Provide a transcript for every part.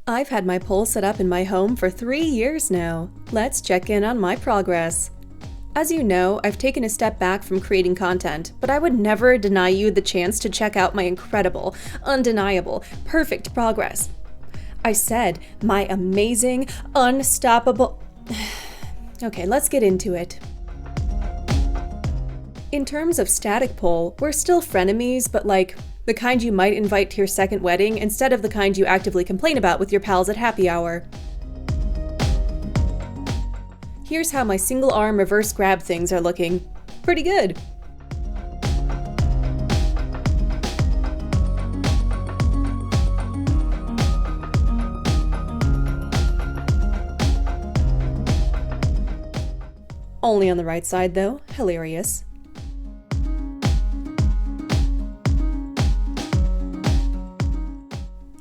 I've had my pole set up in my home for 3 years now. Let's check in on my progress. As you know, I've taken a step back from creating content, but I would never deny you the chance to check out my incredible, undeniable, perfect progress. I said my amazing, unstoppable... Okay, let's get into it. In terms of static pole, we're still frenemies, but like, the kind you might invite to your second wedding instead of the kind you actively complain about with your pals at happy hour. Here's how my single arm reverse grab things are looking. Pretty good. Only on the right side though, hilarious.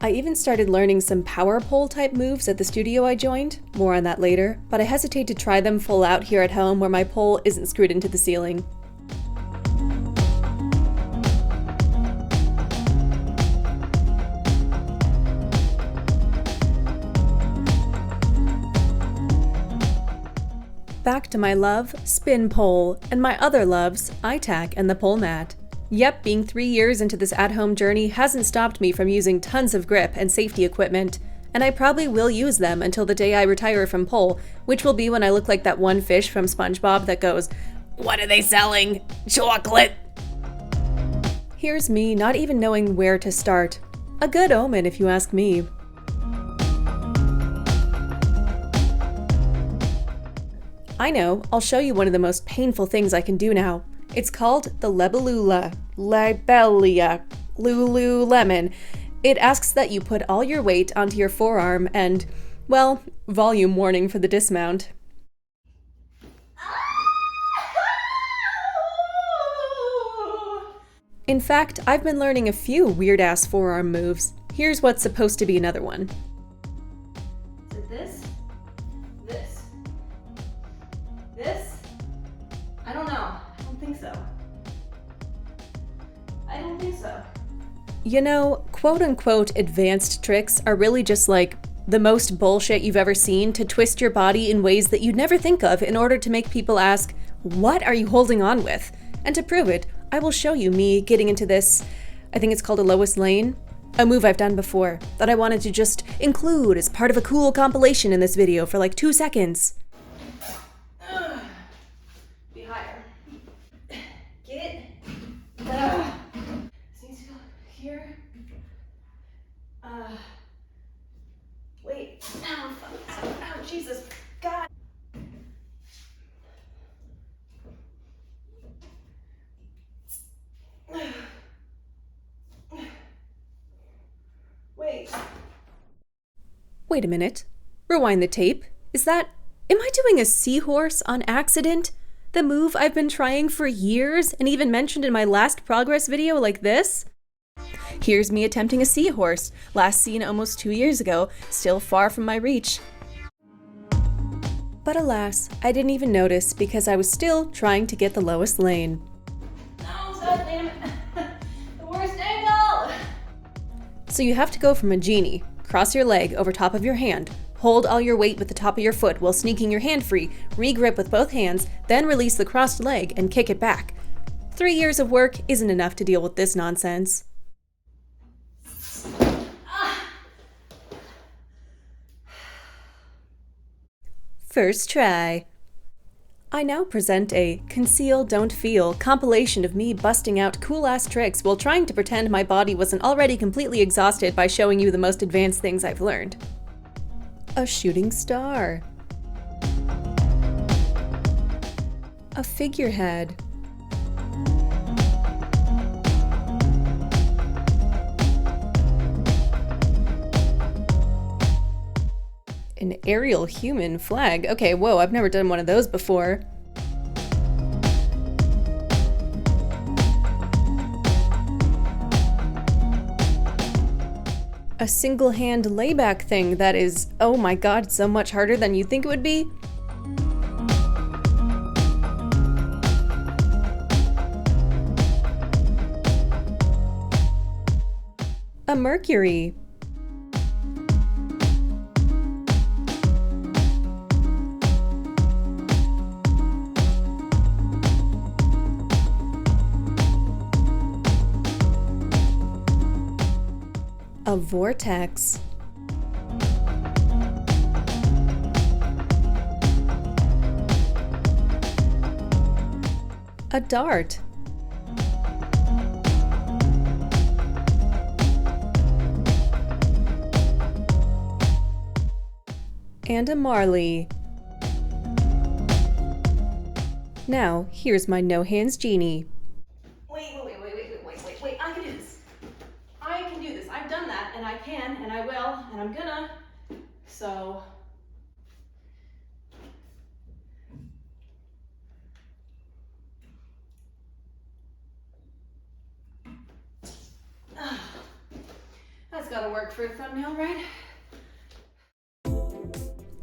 I even started learning some power pole type moves at the studio I joined, more on that later, but I hesitate to try them full out here at home where my pole isn't screwed into the ceiling. Back to my love, spin pole, and my other loves, ITAC and the pole mat. Yep, being 3 years into this at-home journey hasn't stopped me from using tons of grip and safety equipment, and I probably will use them until the day I retire from pole, which will be when I look like that one fish from SpongeBob that goes, "What are they selling? Chocolate!" Here's me not even knowing where to start. A good omen if you ask me. I know, I'll show you one of the most painful things I can do now. It's called the Libellula. Lululemon. It asks that you put all your weight onto your forearm and, well, volume warning for the dismount. In fact, I've been learning a few weird-ass forearm moves. Here's what's supposed to be another one. Is it this? This? This? I don't know. I don't think so. I don't think so. You know, quote-unquote advanced tricks are really just like the most bullshit you've ever seen to twist your body in ways that you'd never think of in order to make people ask, "What are you holding on with?" And to prove it, I will show you me getting into this, I think it's called a Lois Lane, a move I've done before that I wanted to just include as part of a cool compilation in this video for like 2 seconds. Be higher. Get. This needs to go here. Wait. Ow, ow, Jesus. God. Wait. Wait a minute. Rewind the tape. Am I doing a seahorse on accident? The move I've been trying for years and even mentioned in my last progress video like this? Here's me attempting a seahorse, last seen almost 2 years ago, still far from my reach. But alas, I didn't even notice because I was still trying to get the Lois Lane. No, stop, damn it. The worst angle! So you have to go from a genie, cross your leg over top of your hand, hold all your weight with the top of your foot while sneaking your hand free, re-grip with both hands, then release the crossed leg and kick it back. 3 years of work isn't enough to deal with this nonsense. First try. I now present a Conceal, Don't Feel compilation of me busting out cool-ass tricks while trying to pretend my body wasn't already completely exhausted by showing you the most advanced things I've learned. A shooting star. A figurehead. An aerial human flag. Okay, whoa, I've never done one of those before. A single hand layback thing that is, oh my god, so much harder than you think it would be. A Mercury. A vortex. A dart. And a Marley. Now, here's my no-hands genie. Wait, I can do this. I can do this. I've done that, and I can, and I will, and I'm gonna. So. That's gotta work for a thumbnail, right?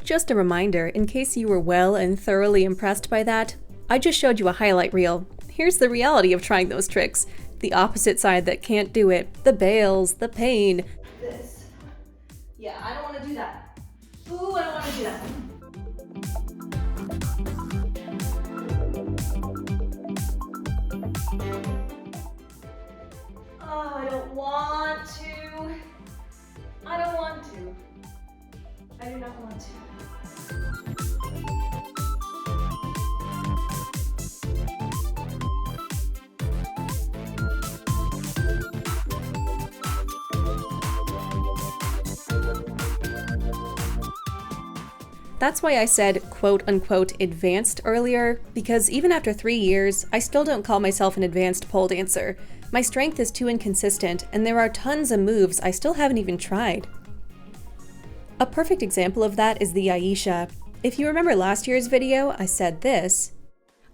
Just a reminder, in case you were well and thoroughly impressed by that, I just showed you a highlight reel. Here's the reality of trying those tricks. The opposite side that can't do it. The bails, the pain. This. Yeah, I don't want to do that. Ooh, I don't want to do that. Oh, I don't want to. I don't want to. I do not want to. That's why I said quote-unquote advanced earlier, because even after 3 years, I still don't call myself an advanced pole dancer. My strength is too inconsistent, and there are tons of moves I still haven't even tried. A perfect example of that is the Ayesha. If you remember last year's video, I said this.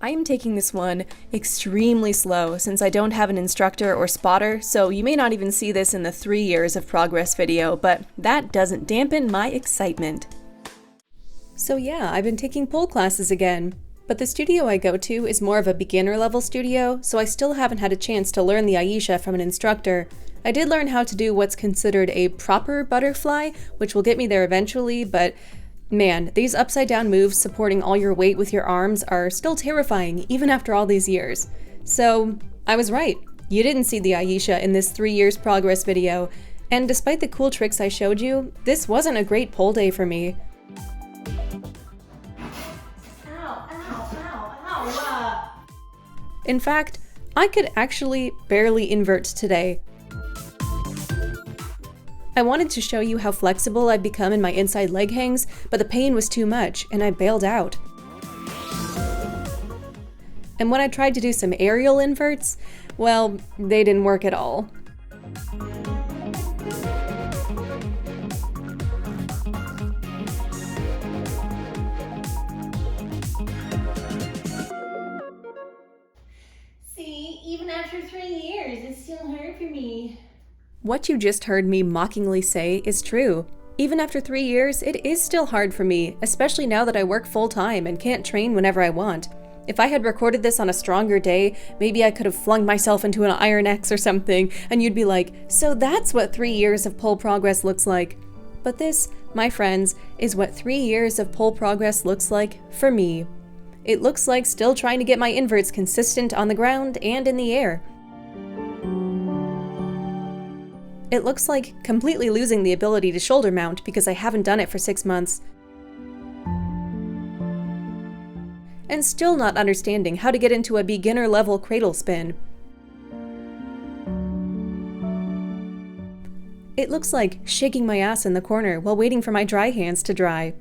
I am taking this one extremely slow since I don't have an instructor or spotter, so you may not even see this in the 3 years of progress video, but that doesn't dampen my excitement. So yeah, I've been taking pole classes again, but the studio I go to is more of a beginner level studio, so I still haven't had a chance to learn the Ayesha from an instructor. I did learn how to do what's considered a proper butterfly, which will get me there eventually, but man, these upside down moves supporting all your weight with your arms are still terrifying even after all these years. So I was right. You didn't see the Ayesha in this 3 years progress video, and despite the cool tricks I showed you, this wasn't a great pole day for me. In fact, I could actually barely invert today. I wanted to show you how flexible I've become in my inside leg hangs, but the pain was too much, and I bailed out. And when I tried to do some aerial inverts, well, they didn't work at all. Even after 3 years, it's still hard for me. What you just heard me mockingly say is true. Even after 3 years, it is still hard for me, especially now that I work full-time and can't train whenever I want. If I had recorded this on a stronger day, maybe I could have flung myself into an Iron X or something, and you'd be like, so that's what 3 years of pole progress looks like. But this, my friends, is what 3 years of pole progress looks like for me. It looks like still trying to get my inverts consistent on the ground and in the air. It looks like completely losing the ability to shoulder mount because I haven't done it for 6 months. And still not understanding how to get into a beginner level cradle spin. It looks like shaking my ass in the corner while waiting for my dry hands to dry.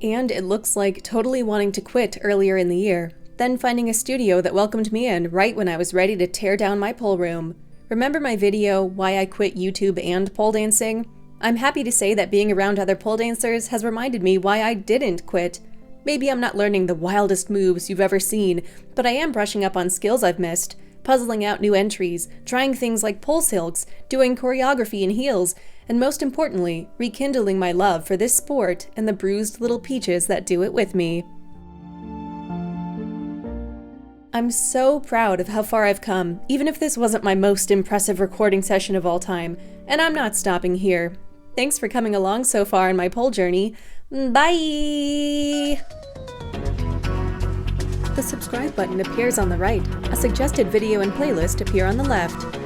And it looks like totally wanting to quit earlier in the year, then finding a studio that welcomed me in right when I was ready to tear down my pole room. Remember my video, Why I Quit YouTube and Pole Dancing? I'm happy to say that being around other pole dancers has reminded me why I didn't quit. Maybe I'm not learning the wildest moves you've ever seen, but I am brushing up on skills I've missed, puzzling out new entries, trying things like pole silks, doing choreography in heels, and most importantly, rekindling my love for this sport and the bruised little peaches that do it with me. I'm so proud of how far I've come, even if this wasn't my most impressive recording session of all time, and I'm not stopping here. Thanks for coming along so far in my pole journey. Bye! The subscribe button appears on the right. A suggested video and playlist appear on the left.